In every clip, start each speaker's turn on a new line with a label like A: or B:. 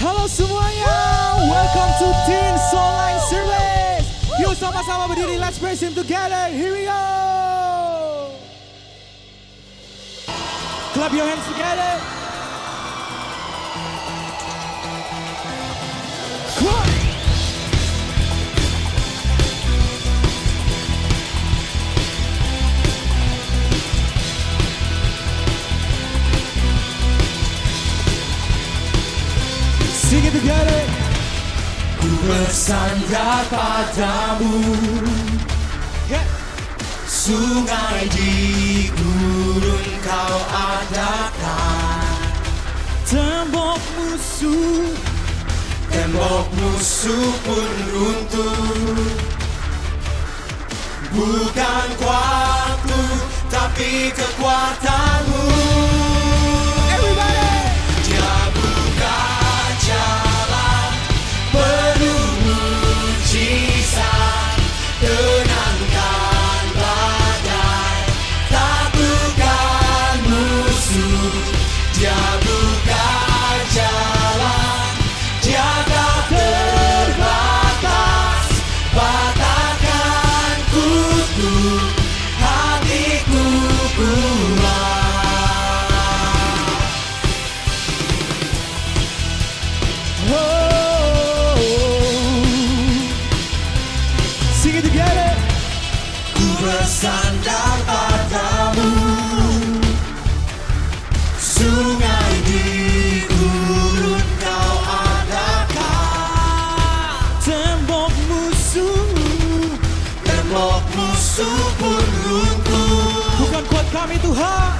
A: Halo semuanya, welcome to Teen Soul Line Service. Yuk sama-sama berdiri, let's praise Him together. Here we go. Clap your hands together. Come on. Sing it together.
B: Ku bersandar padamu, sungai di gurun kau adakan.
A: Tembok musuh
B: pun runtuh. Bukan kuatku, tapi kekuatanmu.
A: Everybody.
B: Dia buka jalan penuh mujizat, tenangkan badai, taklukkan musuh. Dia buka jalan, dia tak terbatas, patahkan kutuk, hatiku kuat.
A: Oh, sing it together.
B: Ku bersandar padamu, sungai di gurun kau adakan.
A: Tembok musuh
B: pun runtuh.
A: bukan kuat kami Tuhan.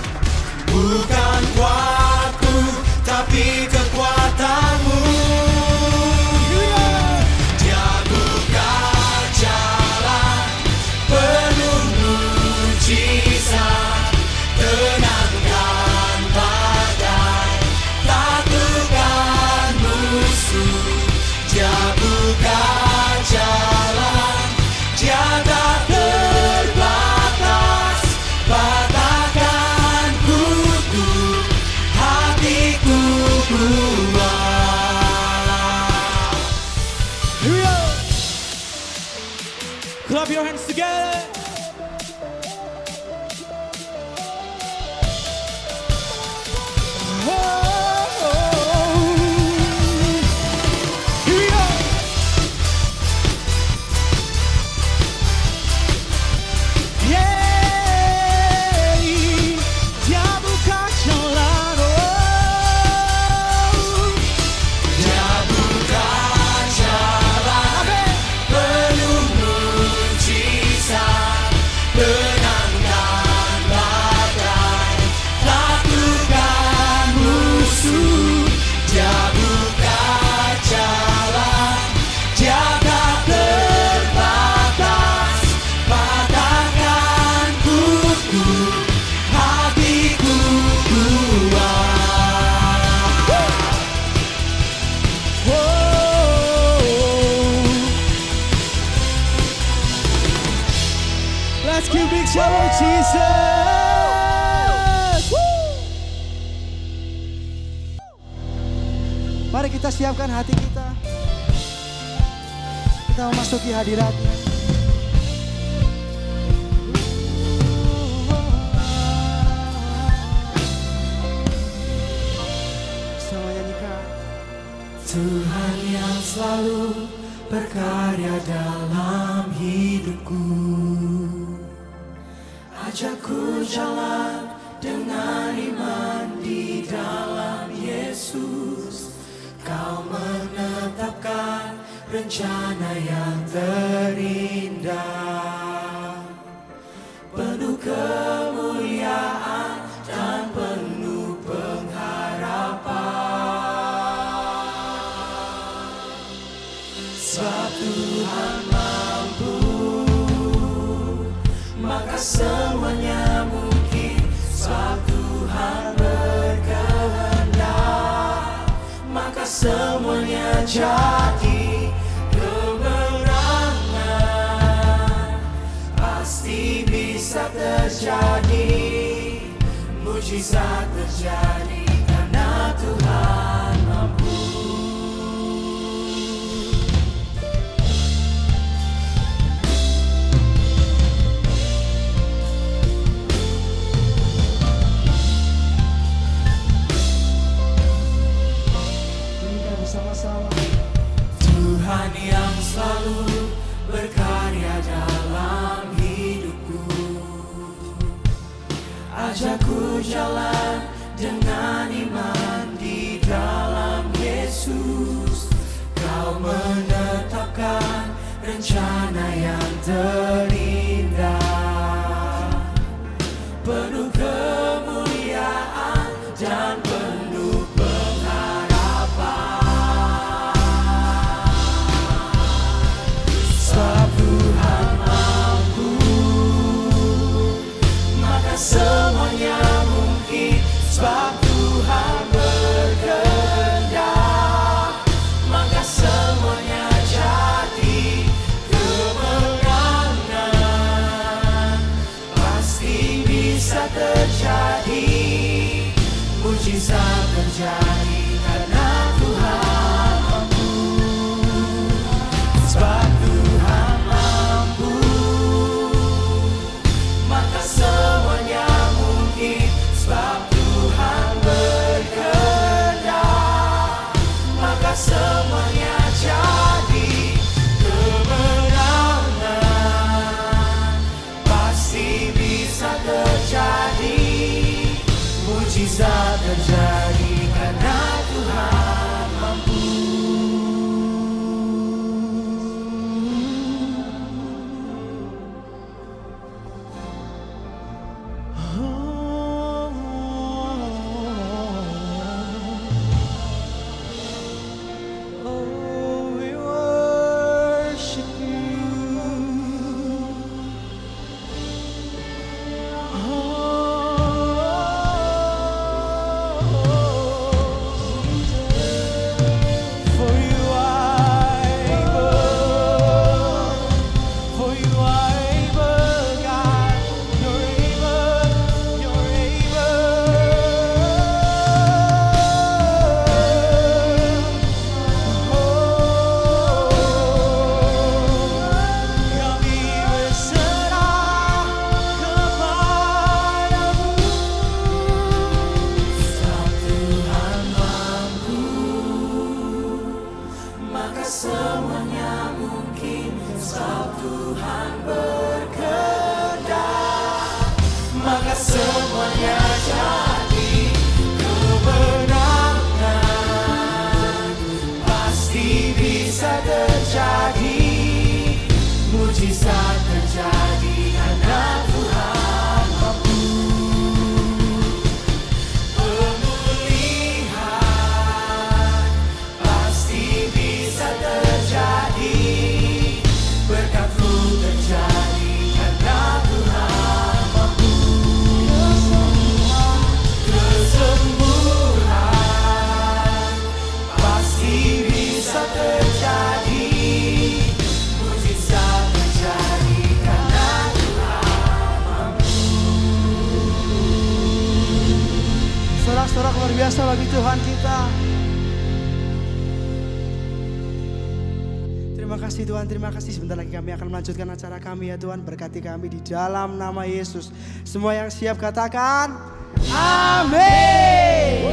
B: Bukan kuatku, tapi kekuatanmu. Dia buka jalan penuh mujizat, tenangkan badai, taklukkan musuh. Dia buka jalan, dia tak terbatas, patahkan kutuk, hatiku kuat.
A: Here we go. Clap your hands together. Here we go. Yeah. Dia buka jalan.
B: Dia buka jalan
A: Amen.
B: penuh mujizat, tenangkan badai, taklukkan musuh. Dia buka jalan, dia tak terbatas, patahkan kutuk, hatiku kuat.
A: Let's give big shout out Jesus. Mari kita siapkan hati kita. Kita memasuki hadiratnya. Sama nyanyikan.
B: Tuhan yang selalu berkarya dalam hidupku, ajakku jalan dengan iman di dalam Yesus. Kau menetapkan rencana yang terindah, penuh kemuliaan dan penuh pengharapan. Sebab Tuhan mampu, maka semuanya mungkin. Sebab Tuhan berkehendak, maka semuanya jadi. Kemenangan pasti bisa terjadi, mujizat terjadi karena Tuhan mampu. selalu berkarya dalam hidupku. Ajakku jalan dengan iman di dalam Yesus. Kau menetapkan rencana yang terindah, penuh kemuliaan dan penuh pengharapan. Sebab Tuhan mampu, maka semuanya mungkin. Sebab Tuhan berkehendak, maka semuanya jadi. Kemenangan pasti bisa terjadi, mujizat terjadi karena Tuhan mampu. Sebab Tuhan mampu, maka semuanya mungkin. Sebab Tuhan berkehendak, maka semuanya jadi. Kemenangan pasti bisa terjadi, mujizat terjadi karena Tuhan mampu. Semuanya mungkin. Sebab Tuhan berkehendak, maka semuanya jadi. Kemenangan pasti bisa terjadi, mujizat terjadi karena Tuhan mampu. Pemulihan pasti bisa terjadi, berkat-Mu terjadi karena Tuhan mampu. Kesembuhan pasti bisa terjadi, mujizat terjadi karena Tuhan mampu.
A: Sorak-sorak luar biasa bagi Tuhan kita. Terima kasih Tuhan, terima kasih. Sebentar lagi kami akan melanjutkan acara kami ya Tuhan. Berkati kami di dalam nama Yesus. Semua yang siap katakan amin.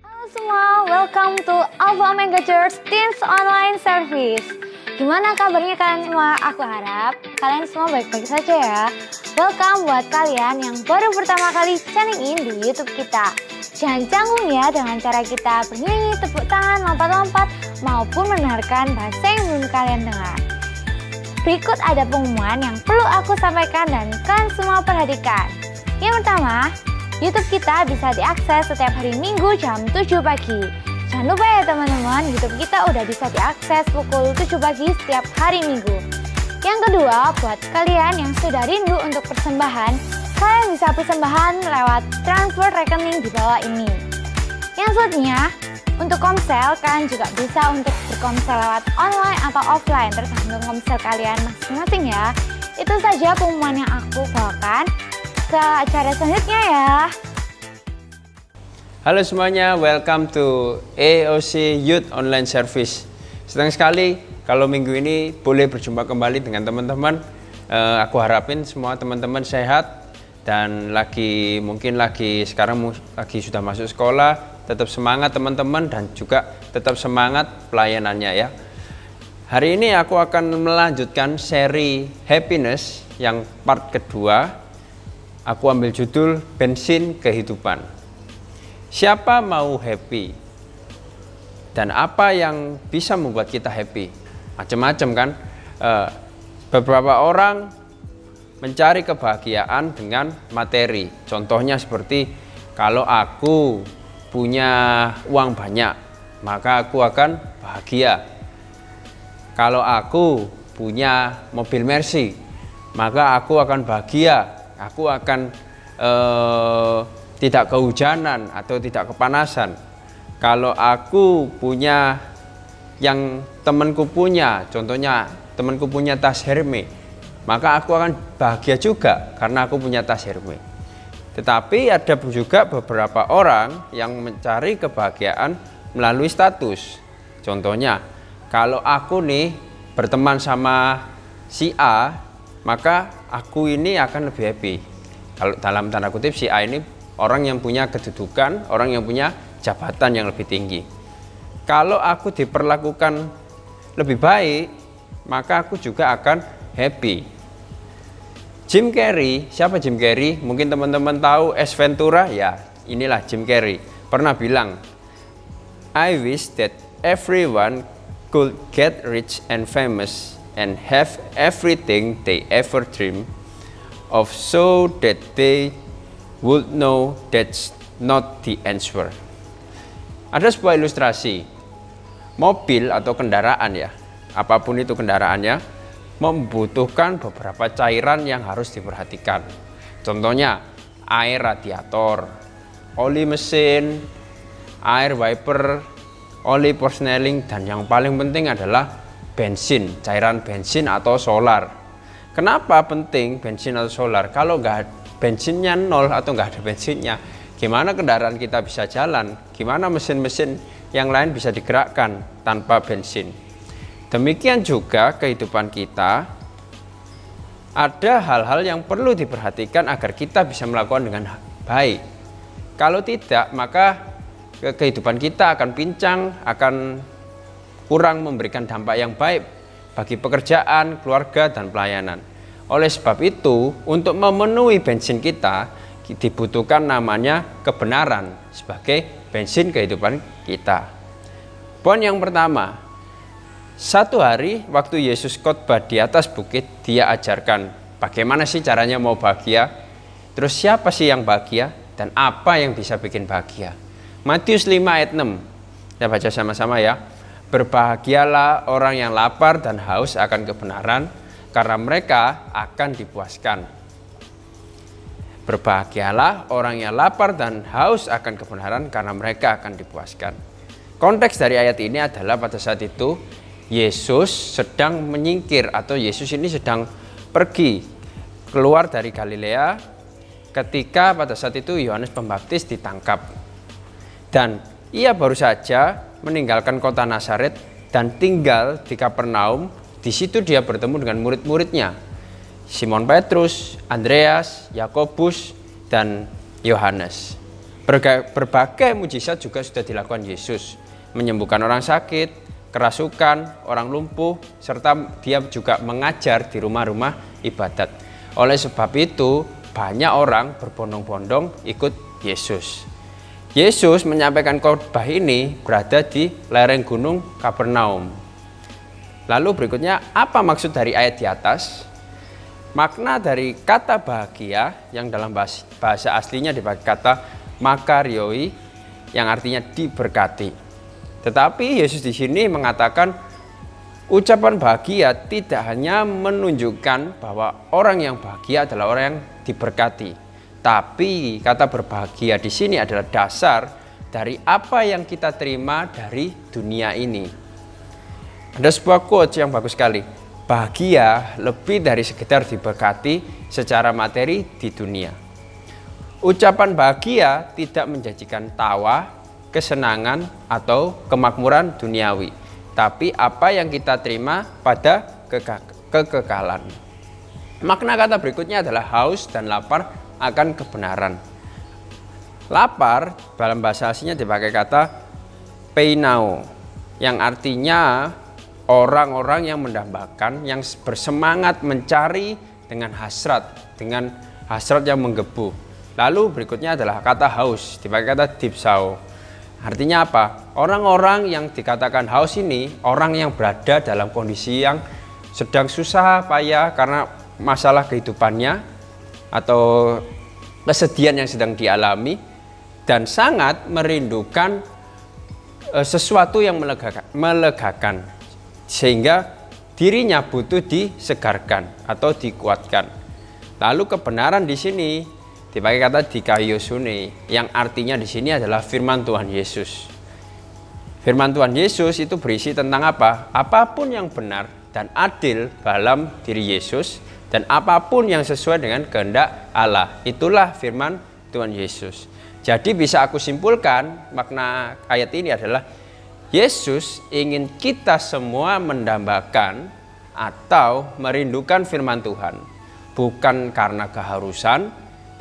C: Halo semua, welcome to Alpha Omega Church Teens Online Service. Gimana kabarnya kalian semua? Aku harap kalian semua baik-baik saja ya. Welcome buat kalian yang baru pertama kali tuning in di YouTube kita. Jangan canggung ya dengan cara kita bernyanyi, tepuk tangan, lompat-lompat, maupun mendengarkan bahasa yang belum kalian dengar. Berikut ada pengumuman yang perlu aku sampaikan dan kalian semua perhatikan. Yang pertama, YouTube kita bisa diakses setiap hari Minggu jam 7 pagi. Jangan lupa ya teman-teman, YouTube kita udah bisa diakses pukul 7 pagi setiap hari Minggu. Yang kedua, buat kalian yang sudah rindu untuk persembahan, kalian bisa persembahan lewat transfer rekening di bawah ini. Yang selanjutnya, untuk komsel, kalian juga bisa untuk berkomsel lewat online atau offline, tergantung komsel kalian masing-masing ya. Itu saja pengumuman yang aku bawakan. Ke acara selanjutnya ya.
D: Halo semuanya, welcome to AOC Youth Online Service. Senang sekali kalau minggu ini boleh berjumpa kembali dengan teman-teman. Aku harapin semua teman-teman sehat dan mungkin sekarang lagi sudah masuk sekolah, tetap semangat teman-teman dan juga tetap semangat pelayanannya ya. Hari ini aku akan melanjutkan seri happiness yang part kedua. Aku ambil judul bensin kehidupan. Siapa mau happy? Dan apa yang bisa membuat kita happy? Macam-macam kan. Beberapa orang mencari kebahagiaan dengan materi. Contohnya seperti kalau aku punya uang banyak, maka aku akan bahagia. Kalau aku punya mobil Mercy, maka aku akan bahagia. Aku akan tidak kehujanan atau tidak kepanasan. Kalau aku punya yang temanku punya, contohnya temanku punya tas Hermes, maka aku akan bahagia juga karena aku punya tas Hermes. Tetapi ada juga beberapa orang yang mencari kebahagiaan melalui status. Contohnya, kalau aku nih berteman sama si A, maka aku ini akan lebih happy. Kalau dalam tanda kutip si A ini orang yang punya kedudukan, orang yang punya jabatan yang lebih tinggi. Kalau aku diperlakukan lebih baik, maka aku juga akan happy. Jim Carrey, siapa Jim Carrey? Mungkin teman-teman tahu Ace Ventura, ya inilah Jim Carrey. Pernah bilang, I wish that everyone could get rich and famous and have everything they ever dream of so that they would know that's not the answer. Ada sebuah ilustrasi, mobil atau kendaraan ya, apapun itu kendaraannya, membutuhkan beberapa cairan yang harus diperhatikan. Contohnya air radiator, oli mesin, air wiper, oli persneling, dan yang paling penting adalah bensin, cairan bensin atau solar. Kenapa penting bensin atau solar? Kalau bensinnya nol atau nggak ada bensinnya, gimana kendaraan kita bisa jalan? Gimana mesin-mesin yang lain bisa digerakkan tanpa bensin? Demikian juga kehidupan kita, ada hal-hal yang perlu diperhatikan agar kita bisa melakukan dengan baik. Kalau tidak, maka kehidupan kita akan pincang, akan kurang memberikan dampak yang baik bagi pekerjaan, keluarga, dan pelayanan. Oleh sebab itu, untuk memenuhi bensin kita, dibutuhkan namanya kebenaran sebagai bensin kehidupan kita. Poin yang pertama, satu hari waktu Yesus khotbah di atas bukit, dia ajarkan bagaimana sih caranya mau bahagia, terus siapa sih yang bahagia, dan apa yang bisa bikin bahagia. Matius 5 ayat 6, kita baca sama-sama ya. Berbahagialah orang yang lapar dan haus akan kebenaran, karena mereka akan dipuaskan. Berbahagialah orang yang lapar dan haus akan kebenaran, karena mereka akan dipuaskan. Konteks dari ayat ini adalah pada saat itu Yesus sedang menyingkir, atau Yesus ini sedang pergi keluar dari Galilea ketika pada saat itu Yohanes Pembaptis ditangkap. Dan ia baru saja meninggalkan kota Nazaret dan tinggal di Kapernaum. Di situ dia bertemu dengan murid-muridnya, Simon Petrus, Andreas, Yakobus, dan Yohanes. Berbagai mujizat juga sudah dilakukan Yesus, menyembuhkan orang sakit, kerasukan, orang lumpuh, serta dia juga mengajar di rumah-rumah ibadat. Oleh sebab itu, banyak orang berbondong-bondong ikut Yesus. Yesus menyampaikan khotbah ini berada di lereng gunung Kapernaum. Lalu berikutnya, apa maksud dari ayat di atas? Makna dari kata bahagia yang dalam bahasa aslinya dipakai kata makarioi, yang artinya diberkati. Tetapi Yesus di sini mengatakan ucapan bahagia tidak hanya menunjukkan bahwa orang yang bahagia adalah orang yang diberkati, tapi kata berbahagia di sini adalah dasar dari apa yang kita terima dari dunia ini. Ada sebuah quote yang bagus sekali. Bahagia lebih dari sekedar diberkati secara materi di dunia. Ucapan bahagia tidak menjanjikan tawa, kesenangan, atau kemakmuran duniawi, tapi apa yang kita terima pada kekekalan. Makna kata berikutnya adalah haus dan lapar akan kebenaran. Lapar dalam bahasa aslinya dipakai kata peinao, yang artinya orang-orang yang mendambakan, yang bersemangat mencari dengan hasrat yang menggebu. Lalu berikutnya adalah kata haus, dipakai kata dipsao. Artinya apa? Orang-orang yang dikatakan haus ini orang yang berada dalam kondisi yang sedang susah payah karena masalah kehidupannya atau kesedihan yang sedang dialami dan sangat merindukan sesuatu yang melegakan sehingga dirinya butuh disegarkan atau dikuatkan. Lalu kebenaran di sini dipakai kata dikaiosune, yang artinya di sini adalah firman Tuhan Yesus. Firman Tuhan Yesus itu berisi tentang apa? Apapun yang benar dan adil dalam diri Yesus dan apapun yang sesuai dengan kehendak Allah. Itulah firman Tuhan Yesus. Jadi bisa aku simpulkan makna ayat ini adalah Yesus ingin kita semua mendambakan atau merindukan firman Tuhan. Bukan karena keharusan,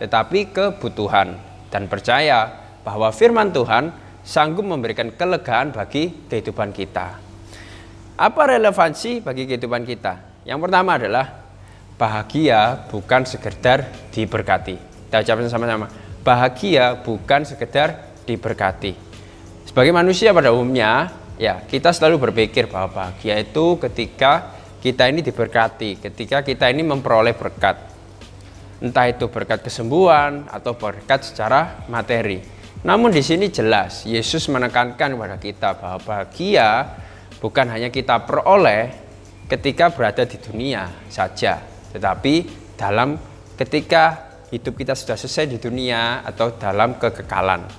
D: tetapi kebutuhan, dan percaya bahwa firman Tuhan sanggup memberikan kelegaan bagi kehidupan kita. Apa relevansi bagi kehidupan kita? Yang pertama adalah bahagia bukan sekedar diberkati. Kita ucapkan sama-sama, bahagia bukan sekedar diberkati. Sebagai manusia pada umumnya, ya kita selalu berpikir bahwa bahagia itu ketika kita ini diberkati, ketika kita ini memperoleh berkat. Entah itu berkat kesembuhan atau berkat secara materi. Namun di sini jelas Yesus menekankan kepada kita bahwa bahagia bukan hanya kita peroleh ketika berada di dunia saja, tetapi dalam ketika hidup kita sudah selesai di dunia atau dalam kekekalan.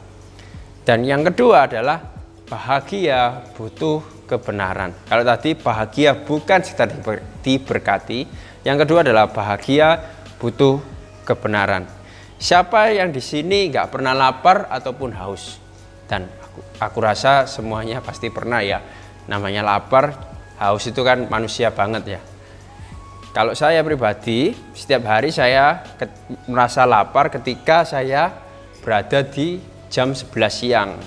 D: Dan yang kedua adalah bahagia butuh kebenaran. Kalau tadi bahagia bukan sekedar diberkati, yang kedua adalah bahagia butuh kebenaran. Siapa yang di sini nggak pernah lapar ataupun haus? Dan aku rasa semuanya pasti pernah ya. Namanya lapar, haus itu kan manusia banget ya. Kalau saya pribadi, setiap hari saya merasa lapar ketika saya berada di jam 11 siang.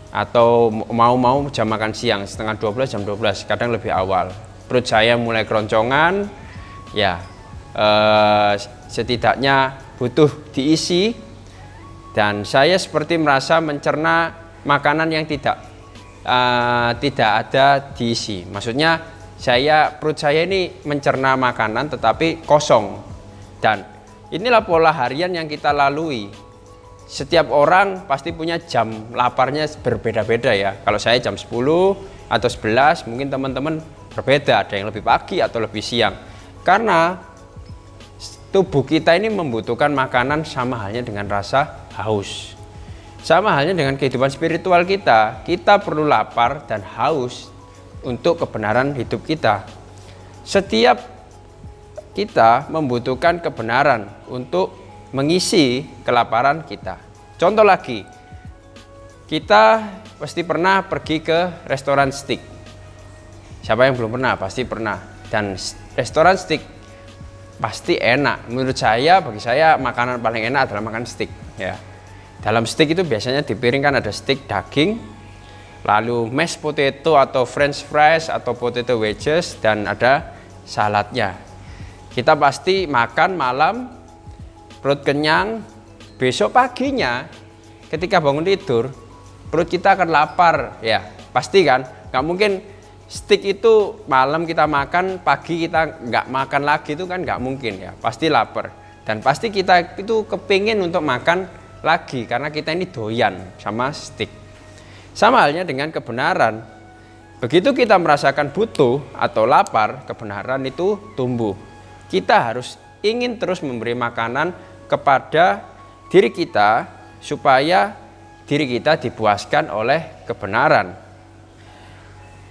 D: Atau mau jam makan siang, setengah 12, jam 12, kadang lebih awal. Perut saya mulai keroncongan, ya setidaknya butuh diisi, dan saya seperti merasa mencerna makanan yang tidak ada diisi. Maksudnya perut saya ini mencerna makanan tetapi kosong. Dan inilah pola harian yang kita lalui. Setiap orang pasti punya jam laparnya berbeda-beda ya. Kalau saya jam 10 atau 11, mungkin teman-teman berbeda, ada yang lebih pagi atau lebih siang. Karena tubuh kita ini membutuhkan makanan sama halnya dengan rasa haus. Sama halnya dengan kehidupan spiritual kita. Kita perlu lapar dan haus untuk kebenaran hidup kita. Setiap kita membutuhkan kebenaran untuk mengisi kelaparan kita. Contoh lagi, kita pasti pernah pergi ke restoran steak. Siapa yang belum pernah? Pasti pernah. Dan restoran steak pasti enak. Menurut saya, bagi saya makanan paling enak adalah makan steak ya. Dalam steak itu biasanya di piring kan ada steak daging, lalu mashed potato atau french fries atau potato wedges, dan ada saladnya. Kita pasti makan malam, perut kenyang, besok paginya ketika bangun tidur perut kita akan lapar ya, pasti kan. Nggak mungkin steak itu malam kita makan, pagi kita nggak makan lagi, itu kan nggak mungkin ya, pasti lapar. Dan pasti kita itu kepingin untuk makan lagi karena kita ini doyan sama steak. Sama halnya dengan kebenaran. Begitu kita merasakan butuh atau lapar, kebenaran itu tumbuh. Kita harus ingin terus memberi makanan kepada diri kita supaya diri kita dipuaskan oleh kebenaran.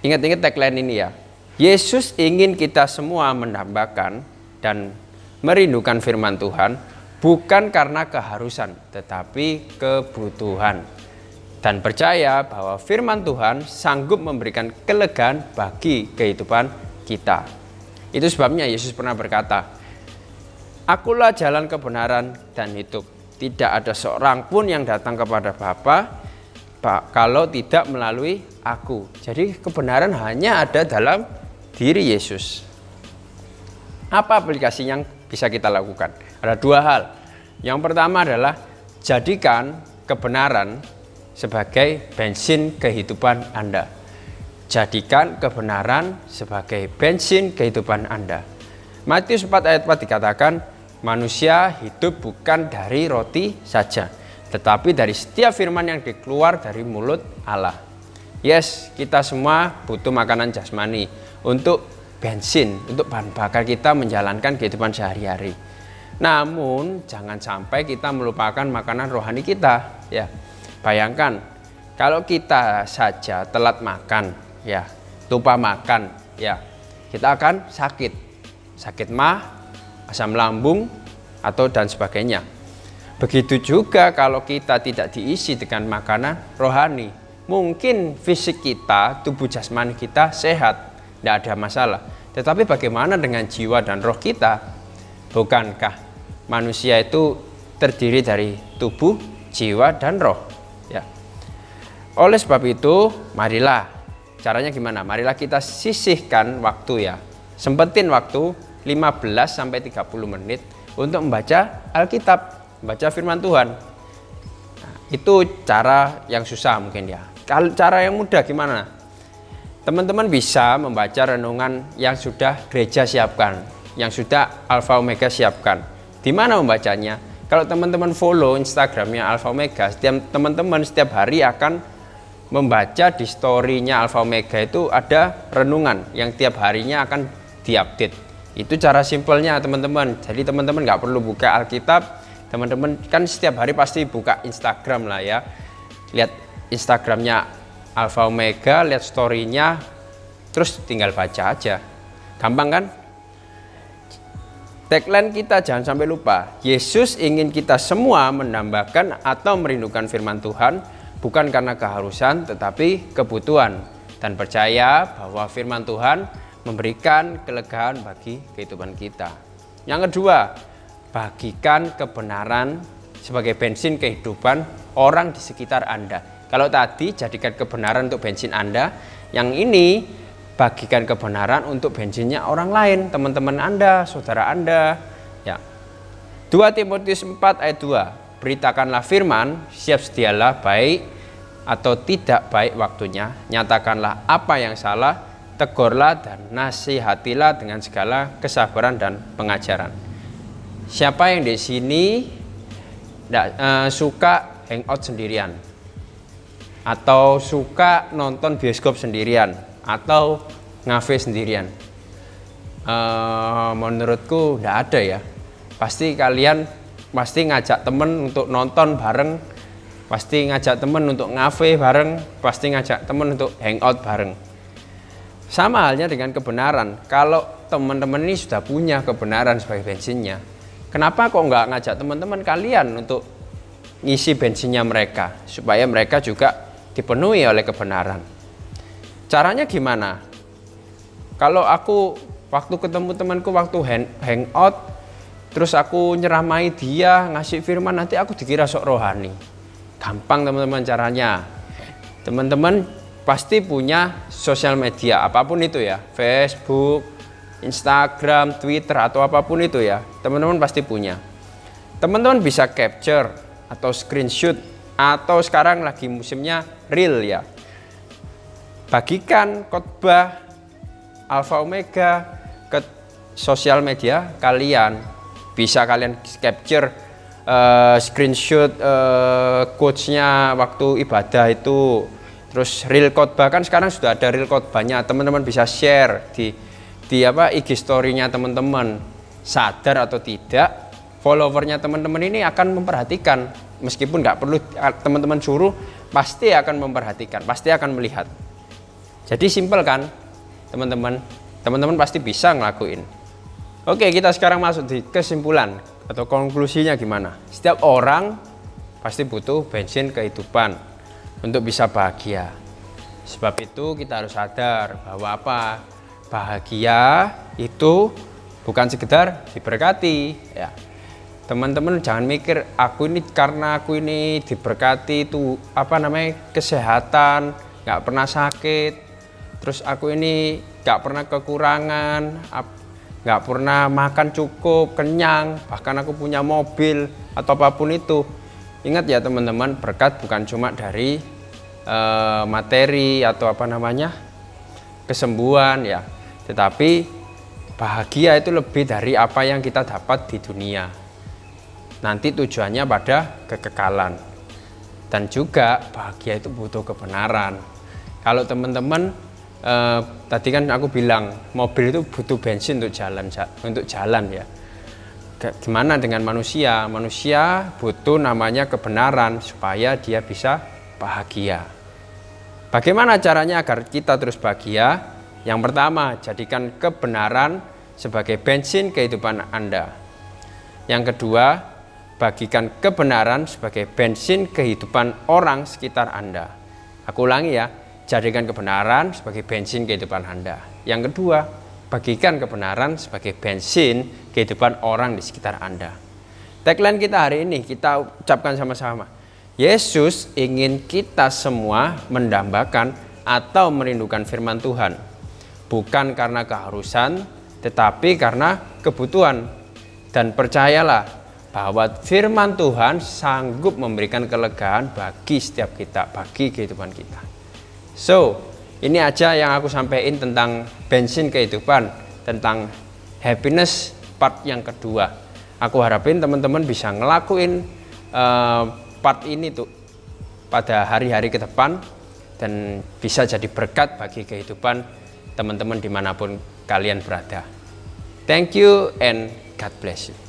D: Ingat-ingat tagline ini ya. Yesus ingin kita semua mendambakan dan merindukan firman Tuhan bukan karena keharusan, tetapi kebutuhan. Dan percaya bahwa firman Tuhan sanggup memberikan kelegaan bagi kehidupan kita. Itu sebabnya Yesus pernah berkata, Akulah jalan kebenaran dan hidup. Tidak ada seorang pun yang datang kepada Bapa kalau tidak melalui aku. Jadi kebenaran hanya ada dalam diri Yesus. Apa aplikasi yang bisa kita lakukan? Ada dua hal. Yang pertama adalah jadikan kebenaran sebagai bensin kehidupan Anda. Jadikan kebenaran sebagai bensin kehidupan Anda. Matius 4 ayat 4 dikatakan, manusia hidup bukan dari roti saja, tetapi dari setiap firman yang dikeluar dari mulut Allah. Yes, kita semua butuh makanan jasmani untuk bensin, untuk bahan bakar kita menjalankan kehidupan sehari-hari. Namun jangan sampai kita melupakan makanan rohani kita. Ya, bayangkan kalau kita saja telat makan, ya, lupa makan, ya, kita akan sakit mah, asam lambung, atau dan sebagainya. Begitu juga kalau kita tidak diisi dengan makanan rohani. Mungkin fisik kita, tubuh jasmani kita sehat, tidak ada masalah. Tetapi bagaimana dengan jiwa dan roh kita? Bukankah manusia itu terdiri dari tubuh, jiwa, dan roh? Ya. Oleh sebab itu, marilah. Caranya gimana? Marilah kita sisihkan waktu, ya. Sempetin waktu 15-30 menit untuk membaca Alkitab, membaca firman Tuhan. Nah, itu cara yang susah mungkin ya. Kalau cara yang mudah gimana? Teman-teman bisa membaca renungan yang sudah gereja siapkan, yang sudah Alpha Omega siapkan. Di mana membacanya? Kalau teman-teman follow Instagramnya Alpha Omega, teman-teman setiap hari akan membaca di story-nya Alpha Omega itu ada renungan yang tiap harinya akan diupdate. Itu cara simpelnya teman-teman. Jadi teman-teman nggak perlu buka Alkitab. Teman-teman kan setiap hari pasti buka Instagram lah ya. Lihat Instagramnya Alpha Omega, lihat story-nya, terus tinggal baca aja. Gampang kan? Tagline kita jangan sampai lupa. Yesus ingin kita semua menambahkan atau merindukan firman Tuhan, bukan karena keharusan tetapi kebutuhan, dan percaya bahwa firman Tuhan memberikan kelegaan bagi kehidupan kita. Yang kedua, bagikan kebenaran sebagai bensin kehidupan orang di sekitar Anda. Kalau tadi jadikan kebenaran untuk bensin Anda, yang ini bagikan kebenaran untuk bensinnya orang lain, teman-teman Anda, saudara Anda. Ya. 2 Timotius 4 ayat 2, beritakanlah firman, siap sedialah baik atau tidak baik waktunya, nyatakanlah apa yang salah, tegurlah dan nasihatilah dengan segala kesabaran dan pengajaran. Siapa yang di sini suka hangout sendirian, atau suka nonton bioskop sendirian, atau ngafe sendirian? Menurutku tidak ada ya. Pasti kalian ngajak temen untuk nonton bareng, pasti ngajak temen untuk ngafe bareng, pasti ngajak temen untuk hangout bareng. Sama halnya dengan kebenaran. Kalau teman-teman ini sudah punya kebenaran sebagai bensinnya, kenapa kok nggak ngajak teman-teman kalian untuk ngisi bensinnya mereka, supaya mereka juga dipenuhi oleh kebenaran? Caranya gimana? Kalau aku waktu ketemu temanku, waktu hangout, terus aku nyeramai dia, ngasih firman, nanti aku dikira sok rohani. Gampang teman-teman caranya. Teman-teman pasti punya sosial media, apapun itu ya, Facebook, Instagram, Twitter, atau apapun itu ya, teman-teman pasti punya. Teman-teman bisa capture atau screenshot, atau sekarang lagi musimnya reel ya. Bagikan khotbah Alpha Omega ke sosial media kalian. Bisa kalian capture screenshot quotes-nya waktu ibadah itu. Terus reel khotbah, kan sekarang sudah ada reel khotbahnya, teman-teman bisa share di IG story-nya teman-teman. Sadar atau tidak, followernya teman-teman ini akan memperhatikan, meskipun nggak perlu teman-teman suruh, pasti akan memperhatikan, pasti akan melihat. Jadi simpel kan teman-teman? Teman-teman pasti bisa ngelakuin. Oke, kita sekarang masuk di kesimpulan atau konklusinya gimana? Setiap orang pasti butuh bensin kehidupan untuk bisa bahagia. Sebab itu kita harus sadar bahwa bahagia itu bukan sekedar diberkati ya. Teman-teman jangan mikir aku ini karena aku ini diberkati itu kesehatan, nggak pernah sakit, terus aku ini nggak pernah kekurangan, nggak pernah makan cukup, kenyang, bahkan aku punya mobil atau apapun itu. Ingat ya teman-teman, berkat bukan cuma dari materi atau kesembuhan ya, tetapi bahagia itu lebih dari apa yang kita dapat di dunia. Nanti tujuannya pada kekekalan. Dan juga bahagia itu butuh kebenaran. Kalau teman-teman tadi kan aku bilang mobil itu butuh bensin untuk jalan ya. Gimana dengan manusia? Manusia butuh namanya kebenaran supaya dia bisa bahagia. Bagaimana caranya agar kita terus bahagia? Yang pertama, jadikan kebenaran sebagai bensin kehidupan Anda. Yang kedua, bagikan kebenaran sebagai bensin kehidupan orang sekitar Anda. Aku ulangi ya, jadikan kebenaran sebagai bensin kehidupan Anda. Yang kedua, bagikan kebenaran sebagai bensin kehidupan orang di sekitar Anda. Tagline kita hari ini kita ucapkan sama-sama. Yesus ingin kita semua mendambakan atau merindukan firman Tuhan. Bukan karena keharusan, tetapi karena kebutuhan. Dan percayalah bahwa firman Tuhan sanggup memberikan kelegaan bagi setiap kita, bagi kehidupan kita. So, ini aja yang aku sampaikan tentang bensin kehidupan, tentang happiness part yang kedua. Aku harapin teman-teman bisa ngelakuin part ini tuh pada hari-hari ke depan dan bisa jadi berkat bagi kehidupan teman-teman dimanapun kalian berada. Thank you and God bless you.